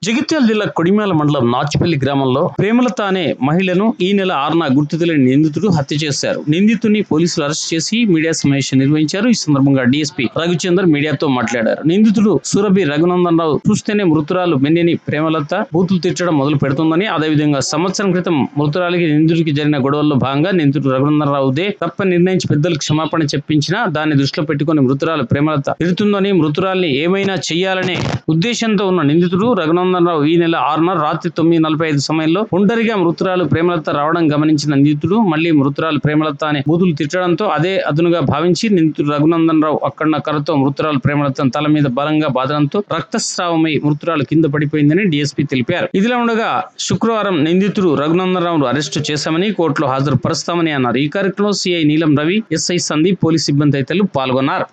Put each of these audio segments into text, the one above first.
జగిత్యాల జిల్లా కొడిమ్యాల మండలం నాచిపల్లి గ్రామంలో ప్రేమలత అనే మహిళను ఈ నెల 6న గుర్తు తెలియని నిందితుడు హత్య చేశారు. నిందితుడిని పోలీసులు అరెస్ట్ చేసి మీడియా సమావేశం నిర్వహించారు. ఈ సందర్భంగా డీఎస్పీ రఘుచందర్ మీడియాతో మాట్లాడారు. నిందితుడు సురభి రఘునందన్ రావు చూస్తేనే మృతురాలు మెన్నేని ప్రేమలత బూతులు తిట్టడం మొదలు పెడుతుందని, అదేవిధంగా సంవత్సరం క్రితం మృతురాలికి నిందితుడికి జరిగిన గొడవల్లో భాగంగా నిందితుడు రఘునందన్ రావుదే తప్పని నిర్ణయించి పెద్దలకు క్షమాపణ చెప్పించినా దాన్ని దృష్టిలో పెట్టుకుని మృతురాలు ప్రేమలత తిడుతుందని, మృతురాల్ని ఏమైనా చెయ్యాలనే ఉద్దేశంతో ఉన్న నిందితుడు రఘునందన్ రావు ఈ నెల 6న రాత్రి 9:45 సమయంలో ఒంటరిగా మృతురాలు ప్రేమలత రావడం గమనించిన నిందితుడు మళ్లీ మృతురాలు ప్రేమలత అనే బూతులు తిట్టడంతో అదే అదునుగా భావించి నిందితుడు రఘునందన్ రావు అక్కడున్న కర్రతో మృతురాలు ప్రేమలత తల మీద బలంగా బాదడంతో రక్తస్రావమై మృతురాలు కింద పడిపోయిందని డీఎస్పీ తెలిపారు. ఇదిలా ఉండగా శుక్రవారం నిందితుడు రఘునందన్ రావును అరెస్టు చేశామని, కోర్టులో హాజరుపరుస్తామని అన్నారు. ఈ కార్యక్రమంలో సిఐ నీలం రవి, ఎస్ఐ సందీప్, పోలీస్ సిబ్బంది తదితరులు పాల్గొన్నారు.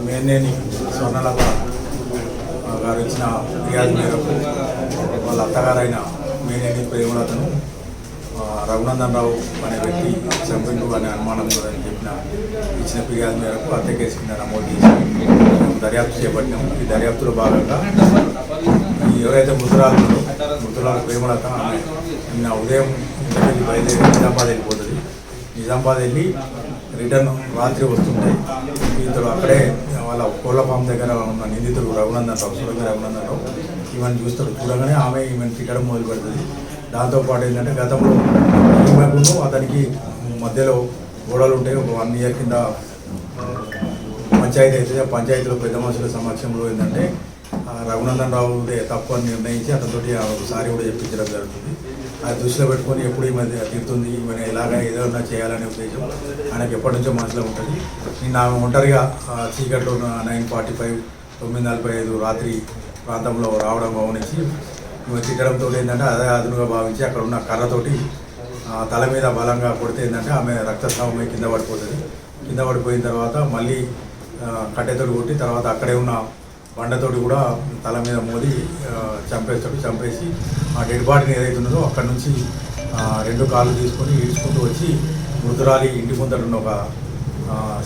మేనేని స్వర్ణలత గారు ఇచ్చిన ఫిర్యాదు మేరకు వాళ్ళ అత్తగారైన మేనేని ప్రేమలతను రఘునందన్ రావు అనే వ్యక్తి చంపిండు అనే అనుమానం అని ఇచ్చిన ఫిర్యాదు మేరకు హత్య కేసు కింద నమోదు చేసి దర్యాప్తు చేపట్టినాము. ఈ దర్యాప్తులో భాగంగా ఎవరైతే మృతురాలు ప్రేమలత ఆమె నిన్న ఉదయం ఇంటికి బయలుదేరి నిజామాబాద్ వెళ్ళిపోతుంది. నిజామాబాద్ వెళ్ళి రిటర్న్ రాత్రి వస్తుంటాయి. ఇతడు అక్కడే వాళ్ళ కోళ్ల ఫామ్ దగ్గర ఉన్న నిందితుడు రఘునందన్ రావు, సురభి రఘునందన్ రావు ఈమెను చూస్తాడు. చూడగానే ఆమె ఈమెను తిట్టడం మొదలు పెడుతుంది. దాంతోపాటు ఏంటంటే గతంలో ఈమెకు అతనికి మధ్యలో గొడవలు ఉంటాయి. ఒక 1 year కింద పంచాయతీ అయితే పంచాయతీలో పెద్ద మనుషుల సమక్షంలో ఏంటంటే రఘునందన్ రావు తప్పు అని నిర్ణయించి అతనితోటి ఒకసారి కూడా చెప్పించడం జరుగుతుంది. అది దృష్టిలో పెట్టుకొని ఎప్పుడు ఈ మధ్య తిడుతుంది, ఈమె ఇలాగా ఏదైనా చేయాలనే ఉద్దేశం ఆయనకు ఎప్పటి నుంచో మనసులో ఉంటుంది. నిన్న ఆమె ఒంటరిగా చీకట్లో 9:45, 9:45 రాత్రి ప్రాంతంలో రావడం గమనించి ఈమె తిట్టడంతో ఏంటంటే అదే అదునుగా భావించి అక్కడ ఉన్న కర్రతోటి తల మీద బలంగా కొడితే ఏంటంటే ఆమె రక్తస్రావమై కింద పడిపోతుంది. కింద పడిపోయిన తర్వాత మళ్ళీ కట్టెతోటి కొట్టి తర్వాత అక్కడే ఉన్న బండతోటి కూడా తల మీద మోది చంపేస్తాడు. చంపేసి ఆ డెడ్ బాడీని ఏదైతే ఉన్నదో అక్కడి నుంచి 2 కాళ్ళు తీసుకొని ఈడ్చుకుంటూ వచ్చి మృతురాలి ఇంటి ముందట ఉన్న ఒక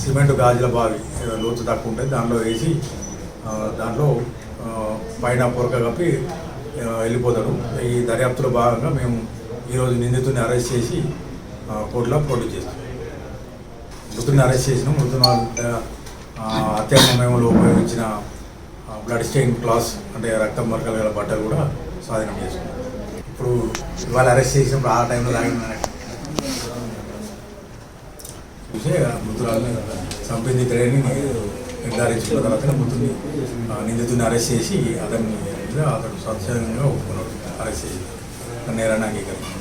సిమెంట్ గాజుల బావి లోతు తక్కువ ఉంటుంది దాంట్లో వేసి దాంట్లో పైన పొరక కప్పి వెళ్ళిపోతాడు. ఈ దర్యాప్తులో భాగంగా మేము ఈరోజు నిందితుడిని అరెస్ట్ చేసి కోర్టులో ప్రొడ్యూస్ చేస్తాం. మృతుడిని అరెస్ట్ చేసినాం. మృతుని హత్యా సమయంలో ఉపయోగించిన బ్లడ్ స్టెయిన్ క్లాస్ అంటే రక్తం మరకలు గల బట్టలు కూడా స్వాధీనం చేసుకున్నాం. ఇప్పుడు ఇవాళ అరెస్ట్ చేసినప్పుడు ఆ టైంలో తాగిన చూసే మృతురాలని చంపింది ఇతడని నిర్ధారించుకున్న తర్వాత మృతుని నిందితుడిని అరెస్ట్ చేసి అతను స్వచ్ఛందంగా ఒప్పుకున్నాడు. అరెస్ట్ చేసి నేరాన్ని అంగీకరించారు.